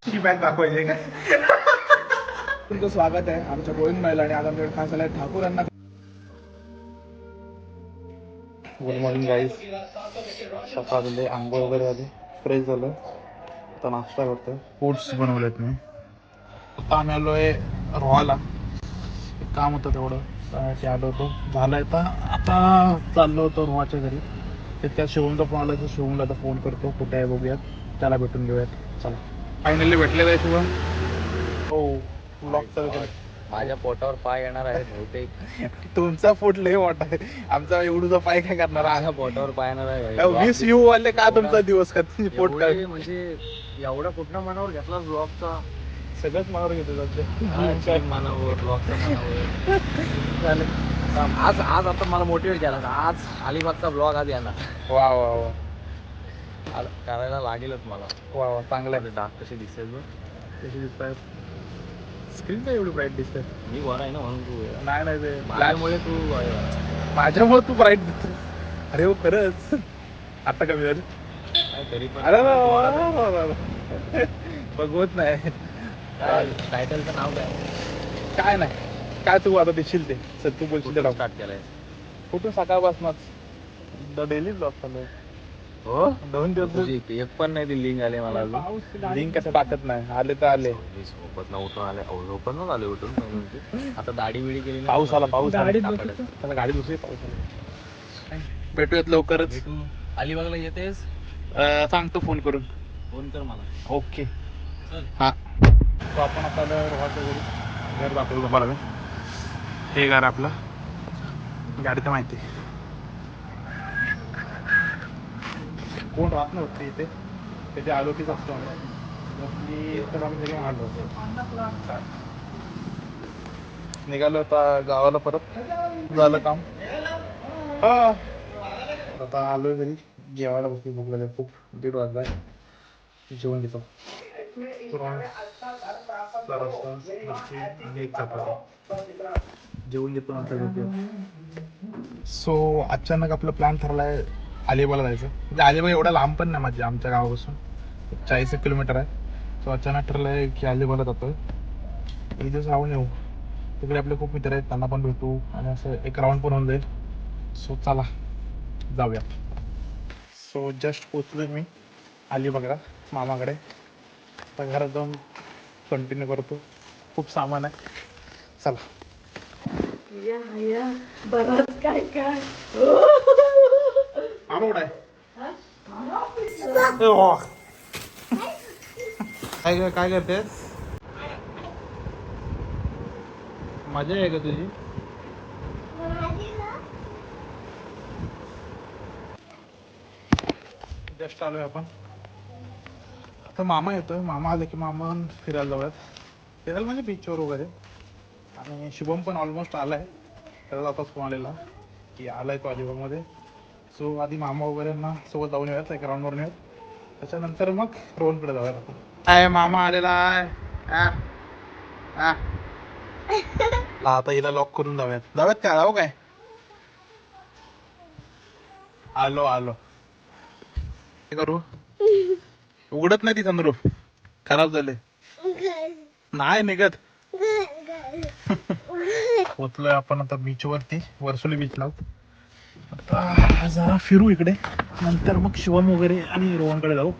ही bag दाखवायची काय? तुमचं स्वागत आहे आमच्या गोविंद महिला आणि आदमगड खास आलाय ठाकूर यांना. Good morning guys. सकाळी आंघोळ वगैरे आली, फ्रेश झालं, आता नाश्ता करतोय. फूड्स बनवलेत मी. आता आम्ही आलोय रोहाला, काम होतं तेवढं ते आलो होतो, झालंय. आता चाललो होतो रोहाच्या घरी. त्यात शिवमचा फोन आला, तर शिवमला आता फोन करतो, कुठे आहे बघूयात, त्याला भेटून घेऊयात. चला, फायनली भेटलेलं आहे शिवम. हो, ब्लॉग चालू. माझ्या पोटावर पाय येणार आहे बहुतेक. तुमचा फूट लय मोठा आहे, आमचा एवढूचा पाय काय करणार? माझ्या पोटावर पाय येणार आहे. 20 व्ह्यू आले का तुमचा दिवस का पोट काय? म्हणजे एवढा कुठला मनावर घेतला ब्लॉगचा? सगळंच मनावर घेतो मनावर ब्लॉगचा मनावर. आज आज आता मला मोटिवेट केला, आज अलिबागचा ब्लॉग आज येणार. वा वा वा, करायला लागेलच मला. वा वा, चांगलं आहे. डाग कसे दिसतात बघ, कशी दिसतात स्क्रीन काय एवढी ब्राईट दिसते? मी वर आहे ना म्हणून तू नाही नाही, ते माझ्यामुळे तू माझ्यामुळे तू ब्राईट दिसते. अरे हो खरंच, आता कमी झालं तरी पण. अरे बघवत नाही. टायटलचं नाव काय? काय नाही, काय तू आता देशील ते सर, तू बोलशील ते स्टार्ट केलंय कुठून? सकाळपासूनच डेली ब्लॉग चालू. हो, 2 दिवस तुझी एक पण नाही ती लिंक आली मला अजून. लिंक कसं टाकत नाही, आले तर आले. झोपत न उठून आले, झोपत न आले उठून. आता दाढी बिडी केली, पाऊस आला, पाऊस आला, आला. गाडी दुसरी. पाऊस आला, भेटूयात लवकरच. भेटू. अलिबागला येतेस? सांगतो फोन करून. फोन कर मला. ओके. हा, तो आपण आता रोहाच्या घरी घर दाखवतो तुम्हाला. हे घर आपलं, गाडी तर माहिती कोण राहत नव्हते इथे, त्याच्या आलोकीच असतो आम्ही. तर आम्ही घरी आलो, निघालो आता गावाला परत. झालं काम. हा, आता आलोय घरी, जेवायला बसली. भूक लागली खूप, 1:30 वाजलाय. जेवण घेतो. जेवण घेतो नंतर. सो अचानक आपला प्लॅन ठरलाय अलिबागला जायचं. म्हणजे अलिबाग एवढा लांब पण नाही, माझ्या आमच्या गावापासून 40 किलोमीटर आहे. सो अचानक ठरलंय की अलिबागला जातोय, एक दिवस राहून येऊ. तिकडे आपले खूप मित्र आहेत, त्यांना पण भेटू आणि असं एक राऊंड पण होऊन जाईल. सो चला जाऊयात. सो जस्ट पोचलोय मी अलिबागला मामाकडे. आता घरात जाऊन कंटिन्यू करतो, खूप सामान आहे. चला. बरंच काय काय. मामा कुठं आहे? काय काय करतेस? मजा आहे का तुझी? जस्ट आलोय आपण. आता मामा येतोय, मामा आले की मामा फिरायला जाऊयात. फिरायला म्हणजे बीचवर वगैरे. आणि शुभम पण ऑलमोस्ट आलाय, त्याला आताच फोन आलेला की आलाय तो अलिबागमध्ये. सो आधी मामा वगैरेंना सोबत जाऊन येऊयात, एक राऊंडवर नेऊयात. त्याच्यानंतर मग रोहनकडे जाऊयात आपण. काय मामा आलेला आहे. आता हिला लॉक करून जाऊयात काय? जाऊ काय? आलो आलो. हे करू, उघडत नाही ती संद्रूप, खराब झाले. नाही निघत. पोचलोय आपण आता बीच वरती, वर्सोली बीचला. आता जरा फिरू इकडे, नंतर मग शिवम वगैरे आणि रोहनकडे जाऊ.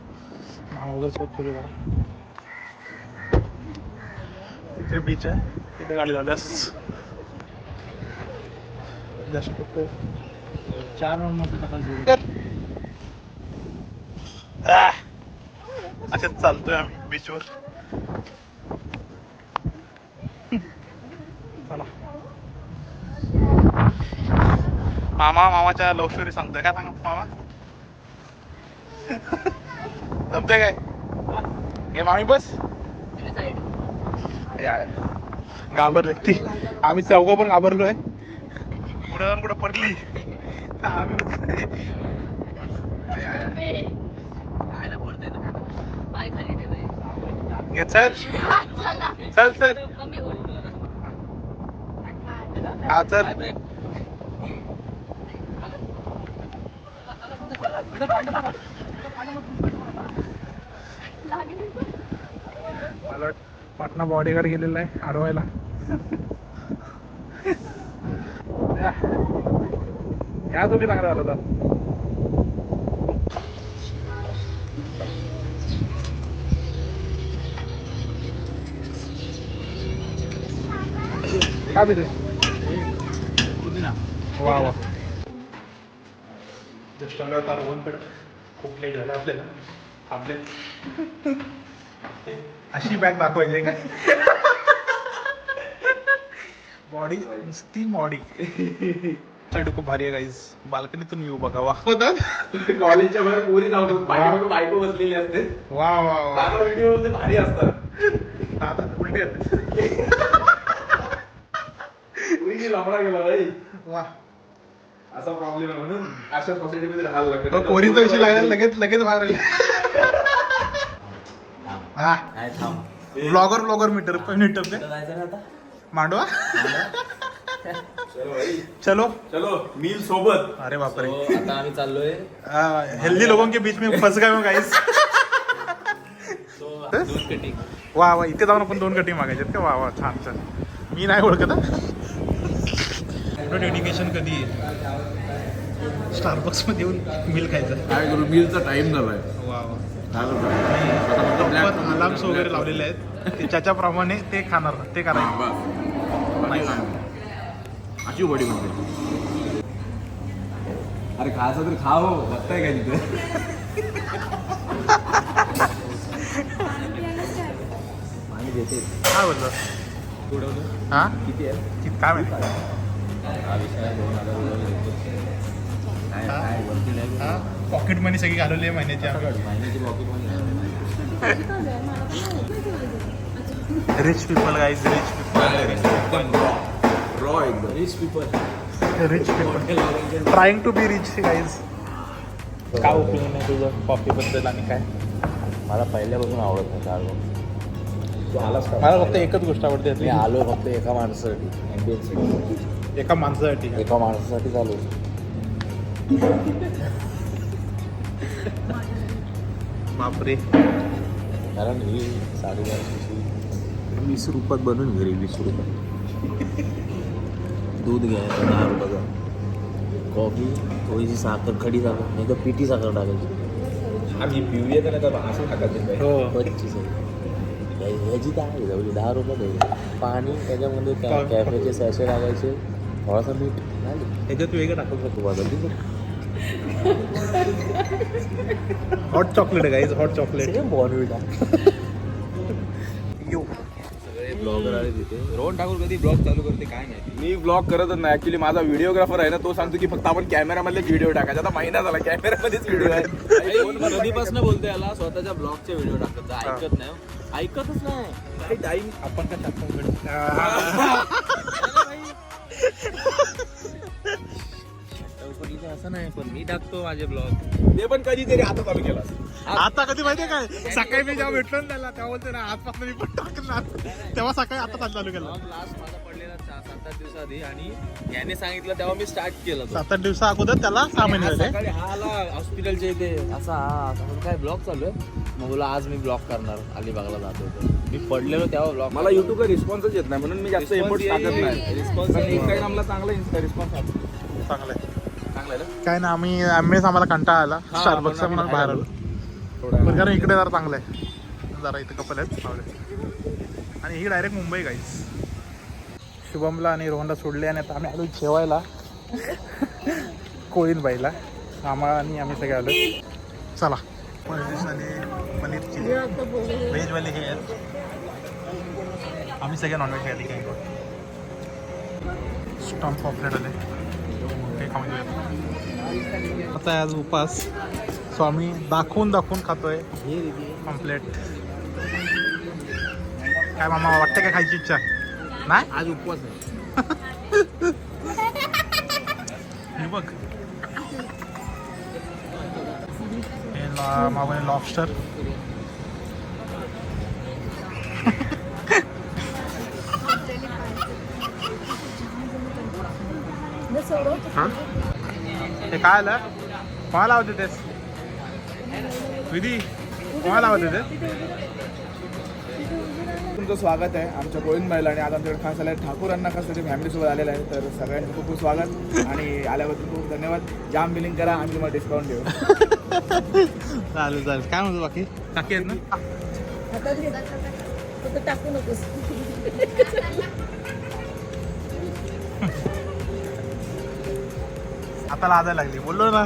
मामा वगैरे सोबत फिरू जरा. इथे बीच आहे, तिथे गाडी लावल्यास जस्ट फक्त 4 मध्ये असेच चालतोय आम्ही बीचवर. चला. मामा मामाच्या लव्ह स्टोरी सांगतोय. काय सांग मामा? जमतंय काय? हे मामी बस. घाबरले ती, आम्ही चौघं पण घाबरलोय. पुढे जाऊन कुठं पडली. चल चल चल, हा चल. मला पाटणा बॉडीगार्ड गेलेला आहे अडवायला. या तुम्ही चांगला झाला होता. काय पिते वा वा जस्ट आता रोहनकडे खूप लेट झालं आपल्याला. आपले अशी बॅग दाखवायची काय बॉडी नुसती बॉडी खूप भारी आहे गाईज. बाल्कनीतून येऊ बघा वा कॉलेजच्या बाहेर पोरी जाऊन बायको बसलेली असते. वा वा वा व्हिडिओ मध्ये भारी असतात. आता उलटे आहेत. लफडा गेला भाई. वा असा प्रॉब्लेम आहे म्हणून अशा सोसायटीमध्ये राहायला लागतं. पोरीचा विषय लागला लगेच लगेच बाहेर आले. हा काय थांब. ब्लॉगर मीटर मांडवा चलो चलो मील सोबत. अरे बापरे आता आम्ही चाललोय हेल्दी लोगों के बीच में फंस गए गाइस. दूध कटिंग. वा वा इथे जाऊन आपण 2 कटिंग मागायचे का. वा वा छान छान. मी नाही ओळखत. एवढं डेडिकेशन कधी स्टारबक्स मध्ये येऊन मिल खायचं. काय करू मीलचा टाइम झालाय. वा वा अलार्म्स वगैरे लावलेले आहेत त्याच्याप्रमाणे ते खाणार ते करायचं. अशी बॉडी म्हणते. अरे खायचं तर खा हो. बघताय काय तिथे पाणी देते. काय बोलतो थोडं हा किती आहे किती काय माहिती हा विषय 2000 काय वरती नाही. पॉकेट मनी सगळी घालवली आहे महिन्याची आम्ही. महिन्याची pocket money. Rich people guys rich एकदम रॉ एकदम rich people trying to be rich guys. काय ओपिनियन आहे तुझं कॉफीबद्दल आणि काय. मला पहिल्यापासून आवडत नाही स्टारबक्स. तू आलास का. मला फक्त एकच गोष्ट आवडते मी आलो फक्त एका माणसासाठी ॲम्बियन्ससाठी. एका माणसासाठी एका माणसासाठी चालू. बापरे कारण ही 20 रुपयात बनवून घरी 20 रुपये. दूध घ्यायचं 10 रुपयाचा. कॉफी थोडीशी साखर खडी साखर नाही तर पिठी साखर टाकायची. आम्ही पिऊया तर नाही तर असं टाकायचं. हो 25 ह्याची काय आहे जाऊ 10 रुपये द्यायचे. पाणी त्याच्यामध्ये कॅफेचे सॅशे टाकायचे. थोडासा मीठ त्याच्यात वेगळं टाकू शकतो. बदलली हॉट चॉकलेट आहे गाईज हॉट चॉकलेट. बॉर्नविटा. यो सगळे ब्लॉगर आले तिथे. रोहन ठाकूर कधी ब्लॉग चालू करते काय नाही. मी ब्लॉग करतच नाही ऍक्च्युली. माझा व्हिडिओग्राफर आहे ना तो सांगतो की फक्त आपण कॅमेरामध्येच व्हिडिओ टाकायचा. आता महिना झाला कॅमेरामध्येच व्हिडिओ आहे. कधीपासून बोलते याला स्वतःच्या ब्लॉगचे व्हिडिओ टाकत ऐकत नाही. ऐकतच नाही. टाइम आपण काय टाकतो असं नाही पण मी टाकतो माझे ब्लॉग. ते पण कधीतरी आता चालू केला. आता कधी माहितीये काय सकाळी मी जेव्हा भेटलो ना त्याला तेव्हा बोलते ना आजपासून मी पण टाकणार. तेव्हा सकाळी आता चालू केलं. लास्ट माझा पडलेला 7-8 दिवसाआधी आणि याने सांगितलं तेव्हा मी स्टार्ट केलं. 7-8 दिवसा अगोदर त्याला 6 महिने झाले. सकाळी हा आला हॉस्पिटलच्या इथे असा हा काय ब्लॉग चालू आहे. मग बोला आज मी ब्लॉग करणार. अलिबागला जातो होतो मी पडलेलो तेव्हा ब्लॉग. मला युट्यूबला रिस्पॉन्सच येत नाही म्हणून मी जास्त एफर्ट टाकत नाही. रिस्पॉन्स इंस्टाग्रामला चांगला रिस्पॉन्स आहे. चांगलं आहे चांगला आहे ना. काय ना आम्ही आम्हाला कंटाळा आला स्टारबक्सचा म्हणून बाहेर आलो. कारण इकडे जरा चांगलं आहे. जरा इथं कपल आहेत आणि ही डायरेक्ट मुंबई गाईज. शुभमला आणि रोहनला सोडले आणि आता आम्ही आलो जेवायला कोळीनबाईला. आम्हा आणि आम्ही सगळे आलो. चला पनीर चिली व्हेजवाले हे आहेत. आम्ही सगळे नॉनव्हेज खायला काही स्टम्प पॉपलेट आले ते खाऊन घेऊयात. आता आज उपास सो आम्ही दाखवून खातोय कम्प्लेट. काय मामा वाटतं काय खायची इच्छा नाही. आज उपवास आहे. हे बघ हे मागवले लॉबस्टर. हे काय आलं कोणाला लावते तेच विधी कोणाला लावते ते तुमचं स्वागत आहे आमच्या गोविंदबाईला आणि आज आमच्याकडे खास आलं आहे ठाकूर अण्णा खास त्याच्या फॅमिलीसोबत आलेला आहे. तर सगळ्यांचं खूप खूप स्वागत आणि आल्याबद्दल खूप धन्यवाद. जाम बिलिंग करा आम्ही तुम्हाला डिस्काउंट देऊ. चालेल चालेल. काय म्हणतो बाकी काकी आहेत ना? हातात घे. फक्त टाकू नकोस. आता लादायला लागली बोललो ना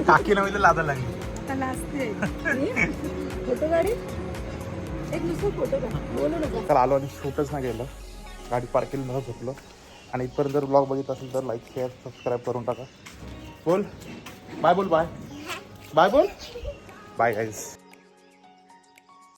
काकी नव्हे लादायला लागली. त्याला असते. फोटो काढी. एक नुसतं फोटो काढ. बोलू नका. तर आलो आणि शूटच नाही गेलं. गाडी पार्किंग मध्ये झोपलो आणि इथपर्यंत जर ब्लॉग बघितला असेल तर लाईक शेअर सबस्क्राईब करून टाका. बोल बाय. बोल बाय. बाय बोल. Bye guys.